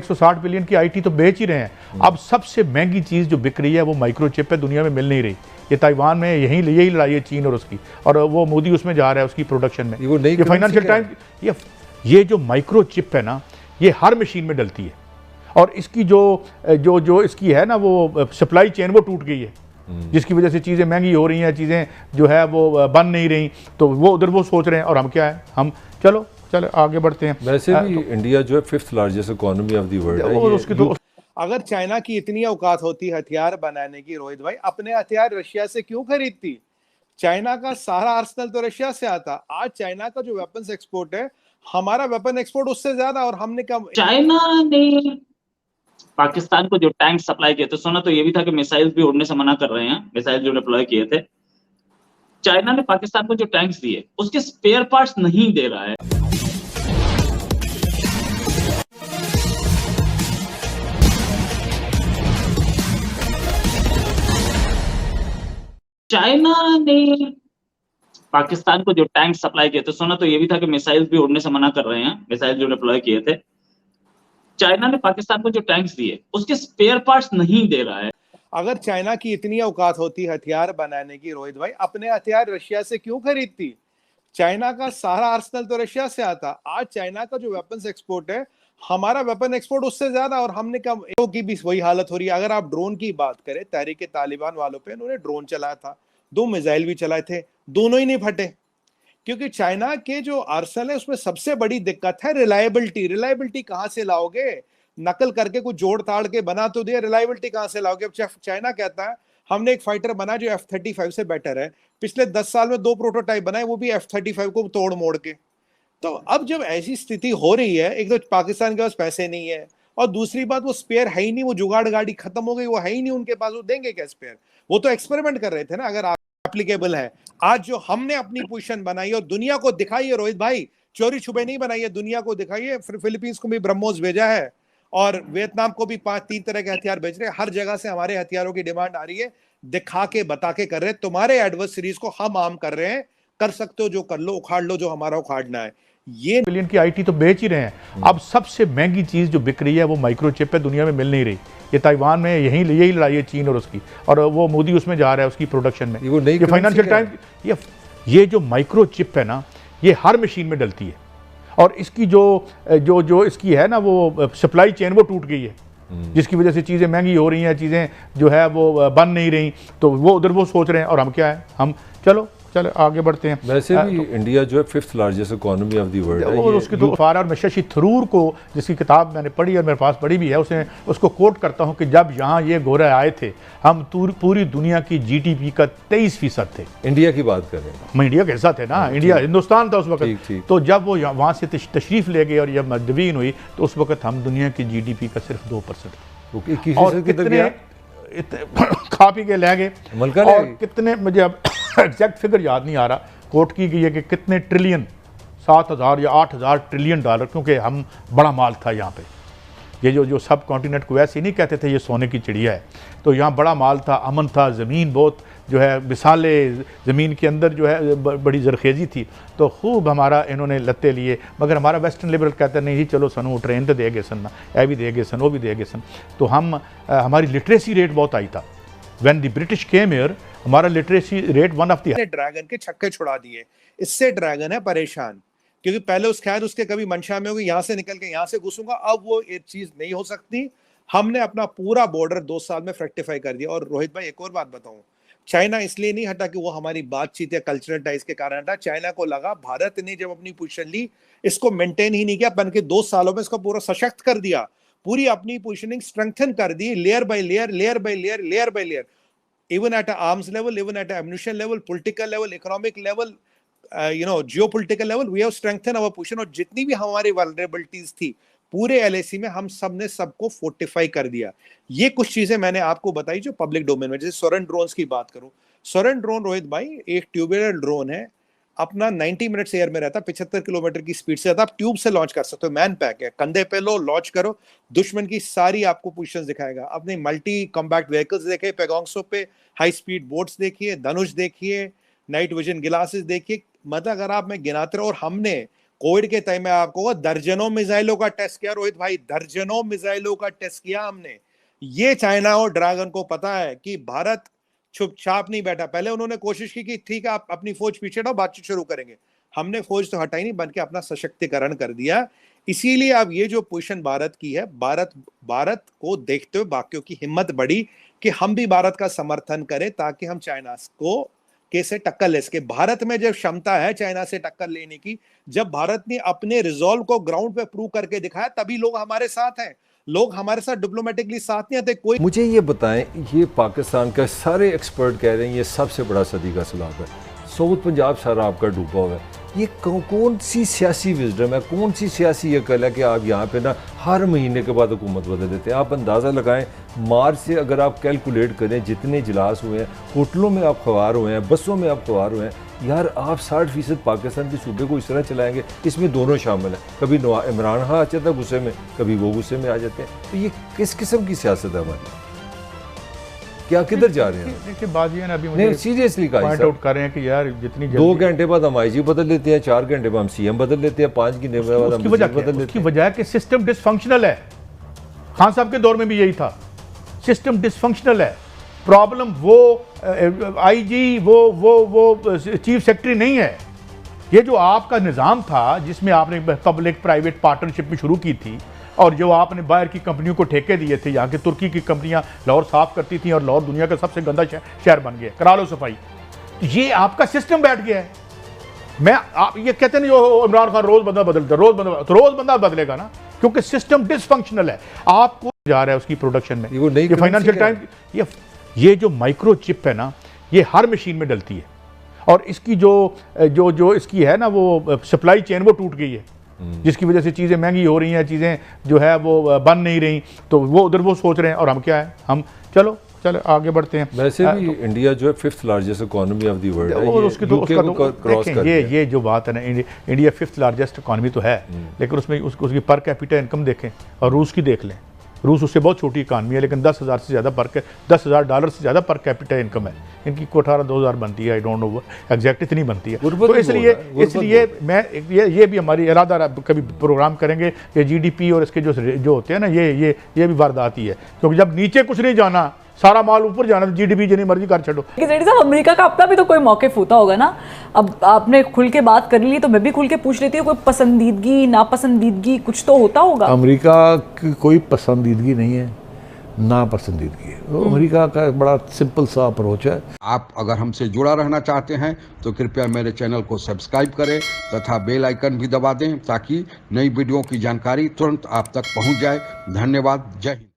160 billion की IT तो बेच ही रहे हैं। अब सबसे महंगी चीज़ जो बिक रही है वो माइक्रोचिप है, दुनिया में मिल नहीं रही। ये ताइवान में यही लड़ाई है चीन और उसकी, और वो मोदी उसमें जा रहा है उसकी प्रोडक्शन में। ये फाइनेंशियल टाइम, ये जो माइक्रोचिप है ना, ये हर मशीन में डलती है, और इसकी जो इसकी है ना वो सप्लाई चेन वो टूट गई है, जिसकी वजह से चीज़ें महंगी हो रही हैं, चीज़ें जो है वो बन नहीं रही। तो वो उधर वो सोच रहे हैं, और हम क्या है, हम चलो आगे बढ़ते हैं। वैसे भी इंडिया जो है 5th largest economy of the world है। उसकी तो अगर चाइना की इतनी औकात होती हथियार बनाने की, रोहित भाई अपने हथियार रशिया से क्यों खरीदती? चाइना का सारा आर्सेनल तो रशिया से आता। आज चाइना का जो वेपन्स एक्सपोर्ट है, हमारा वेपन एक्सपोर्ट उससे ज्यादा, और हमने कम। चाइना ने पाकिस्तान को जो टैंक सप्लाई किए थे, सुना तो ये भी था कि मिसाइल भी उड़ने से मना कर रहे हैं, मिसाइल जो डिप्लॉय किए थे। चाइना ने पाकिस्तान को जो टैंक्स दिए उसके स्पेयर पार्ट्स नहीं दे रहा है। चाइना ने पाकिस्तान को जो टैंक सप्लाई किए थे, सुना तो ये भी था कि मिसाइल भी उड़ने से मना कर रहे हैं, मिसाइल जो डिप्लॉय किए थे। चाइना ने पाकिस्तान को जो टैंक्स दिए उसके स्पेयर पार्ट्स नहीं दे रहा है। अगर चाइना की इतनी औकात होती हथियार बनाने की, रोहित भाई अपने हथियार रशिया से क्यों खरीदती? चाइना का सारा आर्सेनल तो रशिया से आता। आज चाइना का जो वेपन्स एक्सपोर्ट है, हमारा वेपन एक्सपोर्ट उससे ज्यादा, और हमने कम। की भी वही हालत हो रही है। अगर आप ड्रोन की बात करें, तहरीक तालिबान वालों पे उन्होंने ड्रोन चलाया था, 2 मिसाइल भी चलाए थे, दोनों ही नहीं फटे, क्योंकि चाइना के जो आर्सेनल है उसमें सबसे बड़ी दिक्कत है रिलायबिलिटी। रिलायबिलिटी कहां से लाओगे? नकल करके कुछ जोड़ ताड़ के बना तो दिया, रिलायबिलिटी कहां से लाओगे? अब चाइना कहता है हमने एक फाइटर बना जो F-35 से बेटर है, पिछले 10 साल में 2 प्रोटोटाइप बनाए, वो भी F-35 को तोड़ मोड़ के। तो अब जब ऐसी स्थिति हो रही है, एक तो पाकिस्तान के पास पैसे नहीं है, और दूसरी बात वो स्पेयर है ही नहीं, वो जुगाड़ गाड़ी खत्म हो गई, वो है ही नहीं उनके पास, वो देंगे क्या स्पेयर? वो तो एक्सपेरिमेंट कर रहे थे ना। अगर एप्लीकेबल है, आज जो हमने अपनी पोजीशन बनाई और दुनिया को दिखाई है, रोहित भाई चोरी छुपे नहीं बनाई है, दुनिया को दिखाई है। फिलीपींस को भी ब्रह्मोस भेजा है, और वियतनाम को भी 3 तरह के हथियार भेज रहे हैं। हर जगह से हमारे हथियारों की डिमांड आ रही है, दिखा के बता के कर रहे हैं। तुम्हारे एडवर्सरीज को हम आम कर रहे हैं, कर सकते हो जो कर लो, उखाड़ लो जो हमारा उखाड़ना है। ये बिलियन की आईटी तो बेच ही रहे हैं। अब सबसे महंगी चीज़ जो बिक रही है वो माइक्रोचिप है, दुनिया में मिल नहीं रही। ये ताइवान में यही लड़ाई है चीन और उसकी, और वो मोदी उसमें जा रहा है उसकी प्रोडक्शन में। ये फाइनेंशियल टाइम, ये जो माइक्रोचिप है ना, ये हर मशीन में डलती है, और इसकी जो इसकी है ना वो सप्लाई चेन वो टूट गई है, जिसकी वजह से चीज़ें महंगी हो रही हैं, चीज़ें जो है वो बन नहीं रही। तो वो उधर वो सोच रहे हैं, और हम क्या है, हम चलो आगे बढ़ते हैं। वैसे भी इंडिया जो है 5th largest economy of the world है। और उसकी तो फार, और मैं शशि थरूर को, जिसकी किताब मैंने पढ़ी और मेरे पास पढ़ी भी है, उसको कोट करता हूं कि जब यहाँ ये गोरे आए थे, हम पूरी दुनिया की जीडीपी का 23% थे। इंडिया की बात कर रहे हैं, मैं इंडिया कैसा थे ना, इंडिया हिंदुस्तान था उस वक्त। तो जब वो वहाँ से तशरीफ ले गए और जब मदवीन हुई, तो उस वक्त हम दुनिया की जीडीपी का सिर्फ 2%। और कितने खा पी के ले गए, और कितने, मुझे अब एग्जैक्ट फिगर याद नहीं आ रहा, कोट की गई है कि कितने ट्रिलियन, 7,000 या 8,000 ट्रिलियन डॉलर, क्योंकि हम बड़ा माल था यहाँ पे। ये जो सब कॉन्टिनेंट को वैसे ही नहीं कहते थे ये सोने की चिड़िया है, तो यहाँ बड़ा माल था, अमन था, ज़मीन बहुत जो है मिसाले, ज़मीन के अंदर जो है बड़ी जरखेज़ी थी। तो खूब हमारा इन्होंने लत्ते लिए, मगर हमारा वेस्टर्न लिबरल कहते नहीं जी चलो सनू ट्रेन तो देगे सन ना, ऐ भी देगे सन, वो भी देगे सन। तो हमारी लिटरेसी रेट बहुत आई था। When the British came here, हमारा literacy rate one of the. Dragon के छक्के छुड़ा दिए, इससे ड्रैगन है परेशान, क्योंकि पहले उसके कभी मंशा में होगी यहाँ से निकल के यहाँ से घुसूंगा, अब वो एक चीज नहीं हो सकती। हमने अपना पूरा बॉर्डर 2 साल में फ्रेक्टिफाई कर दिया। और रोहित भाई एक और बात बताऊं, चाइना इसलिए नहीं हटा कि वो हमारी बातचीत या कल्चरल टाइज के कारण हटा। चाइना को लगा भारत ने जब अपनी पोजीशन ली, इसको मेंटेन ही नहीं किया, बन के 2 सालों में इसको पूरा सशक्त कर दिया, पूरी अपनी पोजीशनिंग स्ट्रेंथन कर दी, layer by layer, layer by layer, layer by layer, even at an arms level, even at an ammunition level, political level, economic level, geopolitical level, we have strengthened our position। और जितनी भी हमारी vulnerabilities थी पूरे LAC में, हम सब ने सबको फोर्टिफाई कर दिया। ये कुछ चीजें मैंने आपको बताई जो पब्लिक डोमेन में। जैसे सोरेन ड्रोन्स की बात करूं, सोरेन ड्रोन रोहित भाई एक ट्यूबुलर ड्रोन है, अपना 90 मिनट्स एयर में रहता, 75 किलोमीटर की स्पीड से आता, आप ट्यूब से लॉन्च कर सकते हो, मैन पैक है, कंधे पे लो, लॉन्च करो, दुश्मन की सारी आपको पोजीशंस दिखाएगा। अपने मल्टी कॉम्बैक्ट व्हीकल्स देखे, पेगोंगसो पे हाई स्पीड बोट्स देखिए, धनुष देखिए, नाइट विजन ग्लासेस देखिए, मतलब अगर आप मैं गिनाते रहो। और हमने कोविड के टाइम में आपको दर्जनों मिसाइलों का टेस्ट किया रोहित भाई, दर्जनों मिसाइलों का टेस्ट किया हमने। ये चाइना और ड्रैगन को पता है कि भारत चुपचाप नहीं बैठा। पहले उन्होंने कोशिश की कि ठीक है आप अपनी फौज पीछे हटाओ, बातचीत शुरू करेंगे। हमने फौज तो हटाई नहीं, बल्कि अपना सशक्तिकरण कर दिया। इसीलिए अब ये जो पोजीशन भारत की है, भारत को देखते हुए बाकियों की हिम्मत बढ़ी कि हम भी भारत का समर्थन करें ताकि हम चाइना को कैसे टक्कर ले सके। भारत में जब क्षमता है चाइना से टक्कर लेने की, जब भारत ने अपने रिजॉल्व को ग्राउंड पे प्रूव करके दिखाया, तभी लोग हमारे साथ हैं। लोग हमारे साथ डिप्लोमेटिकली साथ नहीं आते। कोई मुझे ये बताएं, ये पाकिस्तान का सारे एक्सपर्ट कह रहे हैं ये सबसे बड़ा सदी का सैलाब है, साउथ पंजाब सारा आपका डूबा हुआ है। ये कौन सी सियासी विजडम है, कौन सी सियासी अकल है कि आप यहाँ पे ना हर महीने के बाद हुकूमत बदल देते हैं। आप अंदाज़ा लगाएं, मार्च से अगर आप कैलकुलेट करें जितने इजलास हुए हैं, होटलों में आप ख्वार हुए हैं, बसों में आप ख्वार हुए हैं, यार आप 60% पाकिस्तान के सूबे को इस तरह चलाएंगे। इसमें दोनों शामिल हैं, कभी इमरान खान आ जाता है गुस्से में, कभी वो गुस्से में आ जाते हैं। तो ये किस किस्म की सियासत है हमारी, क्या किधर जा रहे हैं? देखिए बात ये है ना, अभी नहीं सीरियसली पॉइंट आउट कर रहे हैं कि यार जितनी 2 घंटे बाद हम आईजी बदल लेते हैं, 4 घंटे बाद हम सीएम बदल लेते हैं, 5 घंटे बाद हम उसकी वजह बदल लेते उसकी वजह है कि सिस्टम डिसफंक्शनल है। खान साहब के दौर में भी यही था, सिस्टम डिसफंक्शनल है। प्रॉब्लम वो आईजी वो चीफ सेक्रेटरी नहीं है। ये जो आपका निज़ाम था जिसमें आपने पब्लिक प्राइवेट पार्टनरशिप में शुरू की थी, और जो आपने बाहर की कंपनियों को ठेके दिए थे, यहाँ की तुर्की की कंपनियाँ लाहौर साफ करती थी और लाहौर दुनिया का सबसे गंदा शहर बन गया, करा लो सफाई। ये आपका सिस्टम बैठ गया है। आप ये कहते नहीं जो इमरान खान रोज बंदा बदलता, रोज बंदा बदलेगा ना, क्योंकि सिस्टम डिसफंक्शनल है। आपको जा रहा है उसकी प्रोडक्शन में। ये फाइनेंशियल टाइम, ये जो माइक्रो चिप है ना, ये हर मशीन में डलती है, और इसकी जो इसकी है ना वो सप्लाई चेन वो टूट गई है, जिसकी वजह से चीज़ें महंगी हो रही हैं, चीज़ें जो है वो बन नहीं रही। तो वो उधर वो सोच रहे हैं, और हम क्या है, हम चलो आगे बढ़ते हैं। वैसे भी इंडिया जो है 5th largest economy of the world है, और उसकी तो क्रॉस कर ये जो बात है ना, इंडिया 5th लार्जेस्ट इकोनॉमी तो है, लेकिन उसमें उसकी पर कैपिटा इनकम देखें और रूस की देख लें। रूस उससे बहुत छोटी इकानमी है, लेकिन $10,000 से ज़्यादा $10,000 से ज़्यादा पर कैपिटा इनकम है इनकी। को 18-2000 बनती है, आई डोंट नो एग्जैक्ट इतनी बनती है। तो इसलिए मैं ये भी हमारी इरादा, कभी प्रोग्राम करेंगे कि जीडीपी और इसके जो होते हैं ना, ये भी वारदाती है, क्योंकि जब नीचे कुछ नहीं जाना, सारा माल ऊपर जाना, तो जीडीपी जितनी मर्जी कर छोड़ो। जेडी साहब, अमेरिका का अपना भी तो कोई मौक़िफ़ होता होगा ना। अब आपने खुल के बात कर ली, तो मैं भी खुल के पूछ लेती हूँ, कोई पसंदीदगी नापसंदीदगी कुछ तो होता होगा। अमेरिका की कोई पसंदीदगी नहीं है, नापसंदीदगी है। तो अमेरिका का बड़ा सिंपल सा अप्रोच है। आप अगर हमसे जुड़ा रहना चाहते हैं तो कृपया मेरे चैनल को सब्सक्राइब करें तथा बेल आइकन भी दबा दें, ताकि नई वीडियो की जानकारी तुरंत आप तक पहुंच जाए। धन्यवाद। जय हिंद।